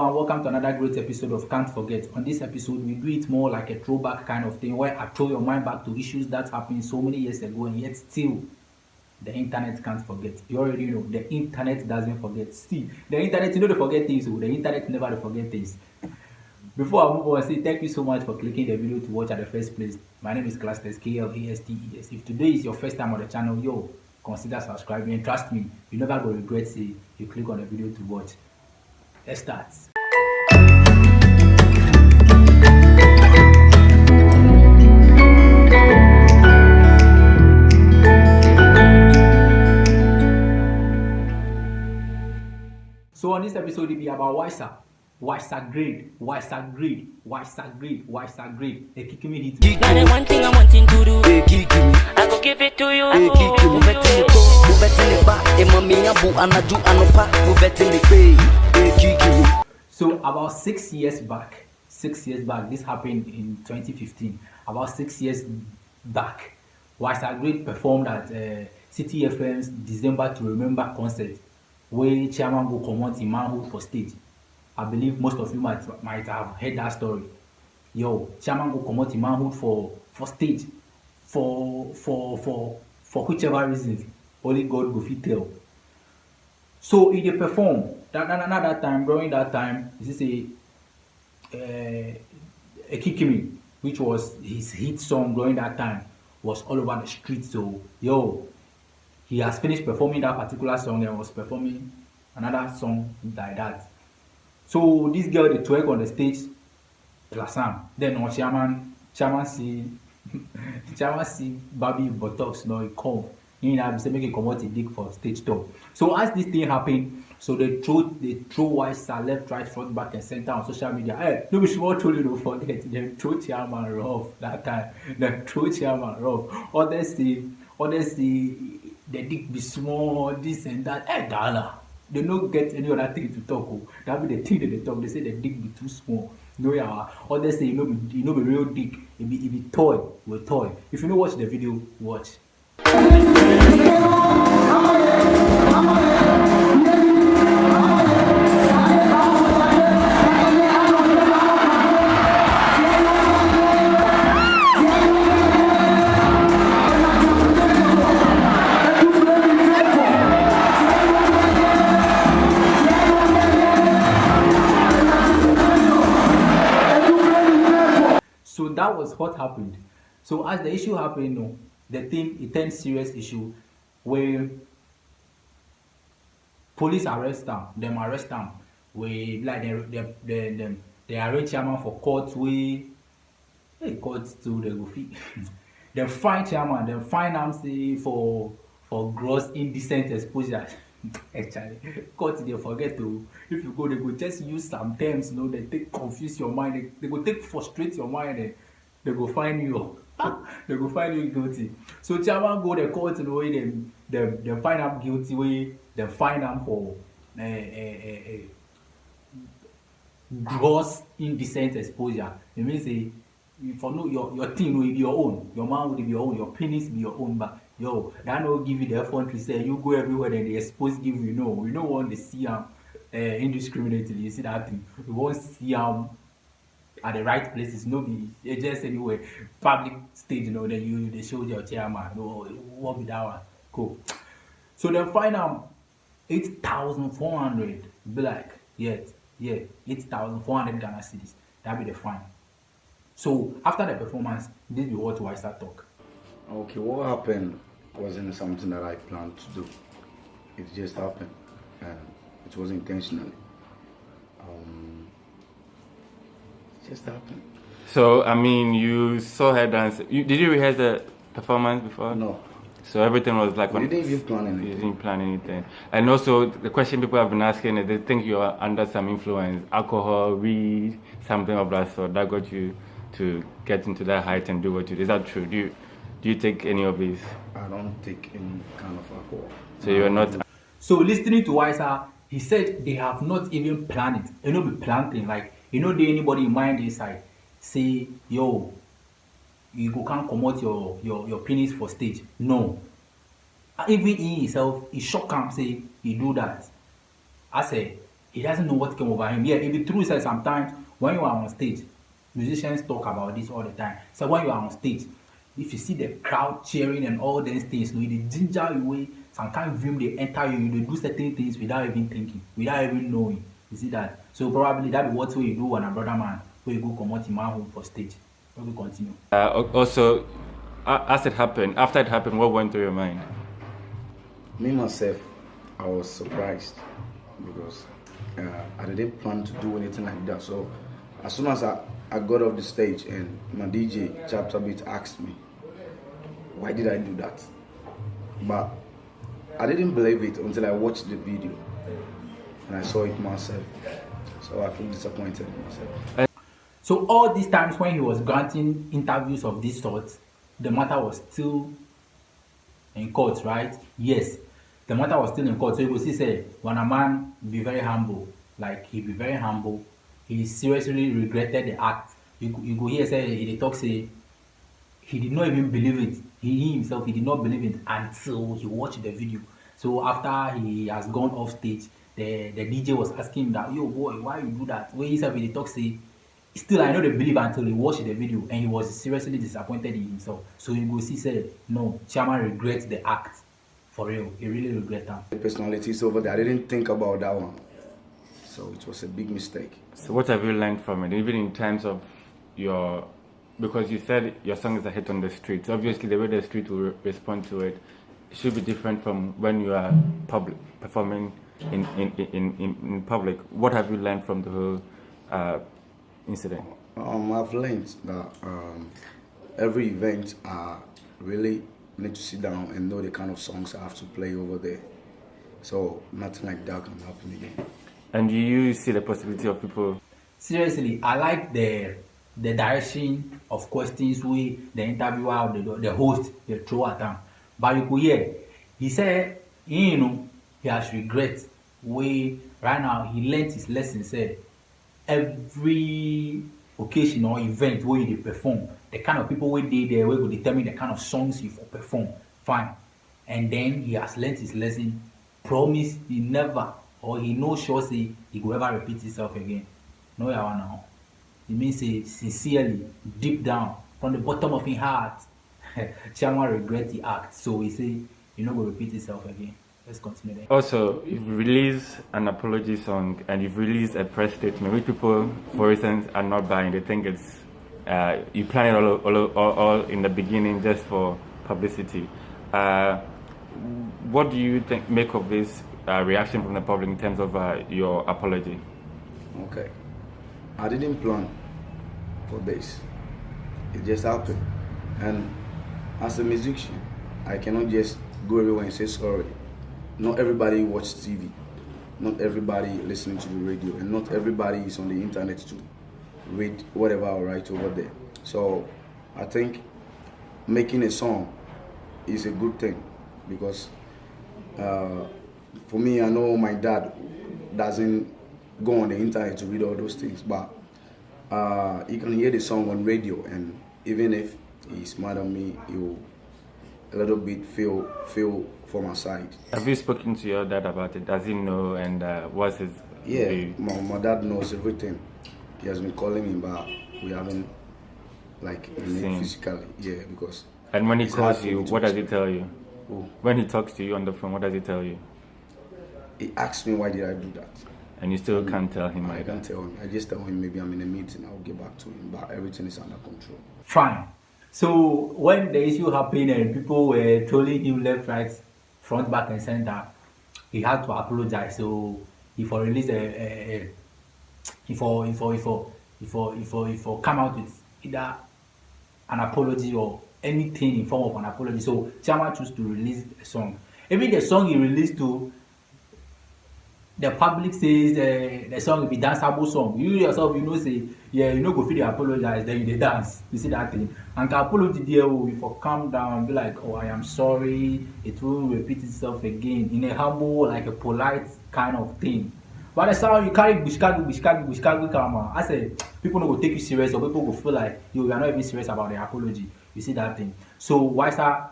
and welcome to another great episode of Can't Forget. On this episode, we do it more like a throwback kind of thing where I throw your mind back to issues that happened so many years ago and yet still the internet can't forget. You already know the internet doesn't forget. See, the internet, they forget things, so the internet never forget things. Before I move on, say thank you so much for clicking the video to watch at the first place. My name is Clastes KLASTES. If today is your first time on the channel, consider subscribing and trust me, you never go regret say you click on the video to watch. Let's start. So on this episode, it'll be about Wiser grade. They kicking me hit me. Now the one thing I'm wanting to do, I go give it to you. So about 6 years back, this happened in 2015. About 6 years back, Wiser grade performed at City FM's December to Remember concert, where chairman go comot in manhood for stage. I believe most of you might have heard that story. Chairman go comot in manhood for stage for whichever reasons only God go fit tell. So he dey perform during that time this is a Kikimi, which was his hit song during that time, was all over the street. So he has finished performing that particular song and was performing another song like that. So this girl dey twerk on the stage plus am. Then chairman see Barbie buttocks, he come. He say make he comot a dick for stage top. So as this thing happen, so they throw Wiser left, right, front, back and center on social media. Hey, no be small troll, you don't forget. They throw chairman rough that time. They throw chairman rough. Others say the dick be small, this and that. Hey, Dana. They don't get any other thing to talk. That be the thing that they talk. They say the dick be too small. No, yeah. Others say be real dick. It be toy with toy. If you don't watch the video, watch. So that was what happened. So as the issue happened, it turned serious issue where police arrest them. We like they arrange chairman for court court too they go fit. They fine chairman, they fine am say for gross indecent exposure. Actually, court they forget to, if you go, they go just use some terms, they take confuse your mind, they go take frustrate your mind, they go find you. They go find you guilty. So chairman go the court in the way they find am guilty, way they find am for gross indecent exposure. It means for no your thing will be your own, your man will be your own, your penis be your own, but that no give you the effort to say you go everywhere and they expose give you. We don't want to see them indiscriminately. You see that thing? We won't see them at the right places. No be just anywhere public stage. Then they show your chairman. What be that one? Cool. So then find out 8,400. Be like 8,400 Ghana cedis. That be the fine. So after the performance, this be what Wiser talk. Okay, what happened wasn't something that I planned to do. It just happened, and it was intentionally. It just happened. So, I mean, you saw her dance. Did you rehearse the performance before? No. So everything was like... We didn't even plan anything. You didn't plan anything. And also, the question people have been asking is, they think you are under some influence, alcohol, weed, something of that sort, that got you to get into that height and do what you did. Is that true? Do you take any of these? I don't take any kind of alcohol. So you're not... So listening to Wiser, he said they have not even planned it. Be planting, like, there anybody in mind inside say, you can't comot your penis for stage. No. Even he himself, he shock him say he do that. I say He doesn't know what came over him. Yeah, it be true. Say sometimes when you are on stage, musicians talk about this all the time. So when you are on stage, if you see the crowd cheering and all these things, you know, they ginger you away. Some kind of vim they enter you. They do certain things without even thinking, without even knowing. You see that? So probably that is what you do when a brother man where you go come out in my home for stage. We will continue. Also, as it happened, after it happened, what went through your mind? Me myself, I was surprised because I didn't plan to do anything like that. So as soon as I got off the stage and my DJ Chapter Beat asked me, why did I do that? But I didn't believe it until I watched the video and I saw it myself. So I feel disappointed in myself. So all these times when he was granting interviews of this sort, the matter was still in court, right? Yes, the matter was still in court. So you go see say when a man be very humble, like he be very humble, he seriously regretted the act. You go hear say he dey talk say he did not even believe it. He himself he did not believe it until he watched the video. So after he has gone off stage, the DJ was asking him that, yo boy, why you do that? When he said he dey talk say still I know they believe until he watched the video and he was seriously disappointed in himself. So you go see say no, Chairman regrets the act. For real, he really regret that. The personalities over there, I didn't think about that one. So it was a big mistake. So what have you learned from it, even in terms of your, because you said your song is a hit on the streets. Obviously the way the street will respond to it should be different from when you are performing in public. What have you learned from the whole incident? I've learned that every event really need to sit down and know the kind of songs I have to play over there. So nothing like that can happen again. And do you see the possibility of people? Seriously, I like the direction of questions we the interviewer or the host they throw at him. But you could hear he said he has regret. We right now he learned his lesson. Said every occasion or event where you perform, the kind of people we dey there we will determine the kind of songs you for perform. Fine, and then he has learned his lesson. Promise he never or he no sure say he will ever repeat himself again. No yawa now. It means say sincerely, deep down, from the bottom of his heart, Chairman regret the act. So he say he no go repeat himself again. Let's continue then. Also, you've released an apology song and you've released a press statement which people, for instance, are not buying. They think it's you plan it all in the beginning just for publicity. What do you think make of this reaction from the public in terms of your apology? Okay, I didn't plan for this. It just happened, and as a musician, I cannot just go everywhere and say sorry. Not everybody watches TV, not everybody listening to the radio, and not everybody is on the internet to read whatever I write over there. So I think making a song is a good thing because for me, I know my dad doesn't go on the internet to read all those things, but he can hear the song on radio, and even if he's mad at me, he will a little bit feel for my side. Have you spoken to your dad about it? Does he know, and what's his view? My dad knows everything. He has been calling me, but we haven't met physically. Yeah, because. And when he calls you, what does he tell you? Oh. When he talks to you on the phone, what does he tell you? He asks me why did I do that. And you still can't tell him. I can't tell him. I just tell him maybe I'm in a meeting. I'll get back to him, but everything is under control. Fine. So when the issue happened and people were trolling him left, right, front, back, and center, he had to apologize. So he for release he for come out with either an apology or anything in form of an apology. So Chairman chose to release a song. Even the song he released to, the public says the song will be danceable song. You yourself, say, yeah, you know, go feel the apologize, then you dance. You see that thing. And the apology there, if you calm down and be like, oh, I am sorry, it won't repeat itself again in a humble, like a polite kind of thing. But the sound you carry Bushkagu, come I said, people don't go take you serious, or people go feel like you are not even serious about the apology. You see that thing. So Wiser,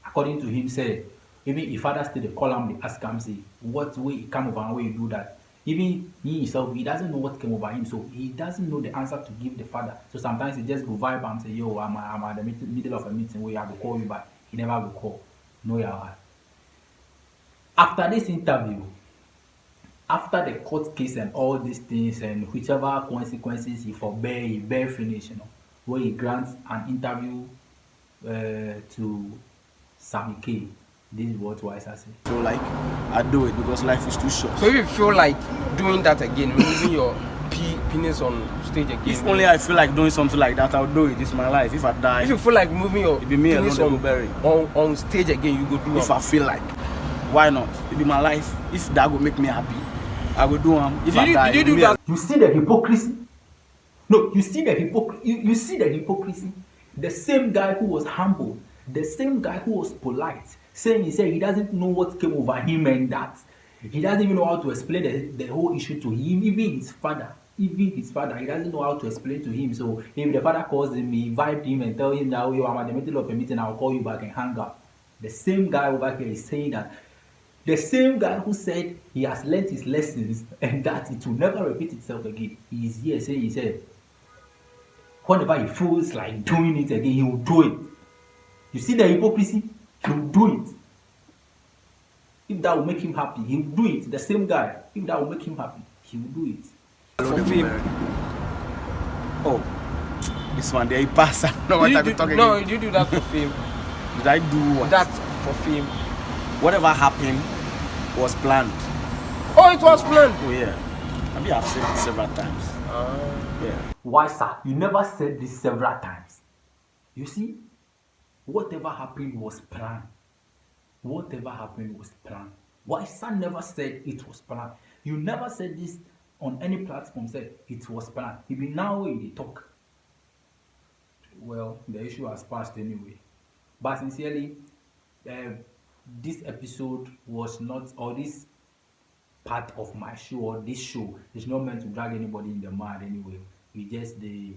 according to him, said, even if father still they call him, they ask him, say, what way he come over and way you do that? Even he himself, he doesn't know what came over him, so he doesn't know the answer to give the father. So sometimes he just go vibe and say, yo, I'm at the middle of a meeting where I will call you back. He never will call. No, yeah. After this interview, after the court case and all these things and whichever consequences he bear finish, where he grants an interview to Sammy K. This is what Wise has said. So like, I do it because life is too short. So if you feel like doing that again, removing your penis on stage again. If only I feel like doing something like that, I'll do it. It's my life. If I die, If you feel like moving your it be me penis alone that go bury. on stage again, you go do If I feel like, why not? It be my life. If that will make me happy, I will do them. If I die, did you it be do me that? You see the hypocrisy? No, you see the you see the hypocrisy? The same guy who was humble, the same guy who was polite, saying he doesn't know what came over him and that. He doesn't even know how to explain the whole issue to him, even his father. Even his father, he doesn't know how to explain to him. So if the father calls him, he vibed him and tell him that, oh, yo, I'm at the middle of a meeting, I'll call you back and hang up. The same guy over here is saying that. The same guy who said he has learnt his lessons and that it will never repeat itself again. He is here saying, he said, whenever he feels like doing it again, he will do it. You see the hypocrisy? He will do it. If that will make him happy, he will do it. The same guy, if that will make him happy, he will do it. For fame. Oh, this one there, he passed. I don't know what I'm talking No, about. you do that for fame. Did I do what? That for fame. Whatever happened was planned. Oh, it was planned. Oh yeah. I mean, I've said it several times. Yeah. Why, sir? You never said this several times. You see, whatever happened was planned. Whatever happened was planned. Why, sir never said it was planned. You never said this on any platform, said it was planned. Even now when they talk. Well, the issue has passed anyway. But sincerely, this episode was not, or this part of my show, or this show is not meant to drag anybody in the mud anyway. We just the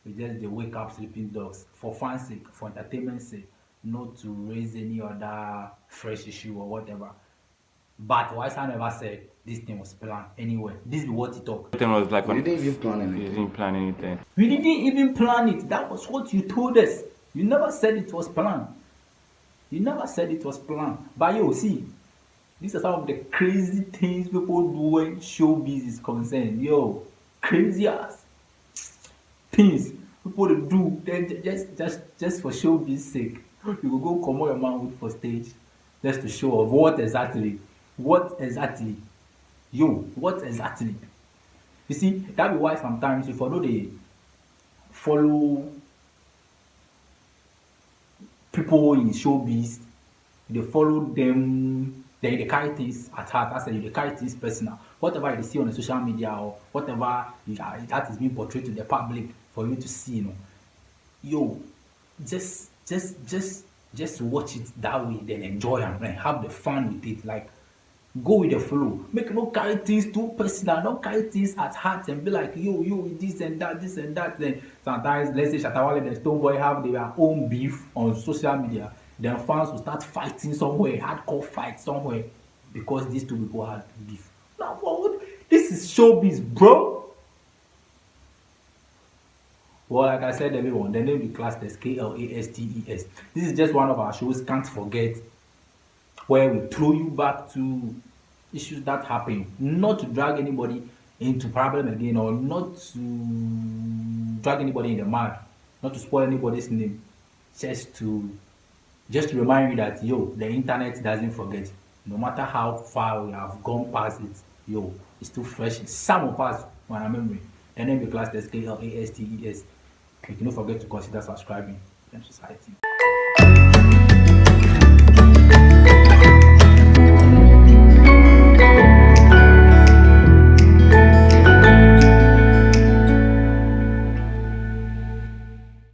wake up sleeping dogs for fan's sake, for entertainment's sake, not to raise any other fresh issue or whatever. But Wise never said this thing was planned anyway. This is what he talked. Everything was like We didn't even plan You anything. didn't plan anything. We didn't even plan it. That was what you told us. You never said it was planned. You never said it was planned. But yo, see, these are some of the crazy things people do when showbiz is concerned. Yo, crazy ass things people do. Then just for showbiz sake, you will go come on your man with for stage just to show off what exactly. Yo, what exactly? You see, that be why sometimes if you know they follow people in showbiz, they follow them, then they carry things at heart. I say they carry things personal. Whatever you see on the social media or whatever that is being portrayed to the public for you to see, yo, just watch it that way, then enjoy and have the fun with it. Like, go with the flow. Make no carry things too personal. Don't carry things at heart and be like, yo, this and that. Then sometimes, let's say Shatawale and Stonebwoy have their own beef on social media. Then fans will start fighting somewhere, hardcore fight somewhere, because these two people had beef. Now, what? This is showbiz, bro. Well, like I said, everyone, the name is classed as KLASTES. This is just one of our shows, Can't Forget, where we throw you back to issues that happen, not to drag anybody into problem again, or not to drag anybody in the mud, not to spoil anybody's name, just to remind you that, yo, the internet doesn't forget. No matter how far we have gone past it, yo, it's still fresh in some of us on our memory. And then the class, that's KLASTES. You don't forget to consider subscribing to Society.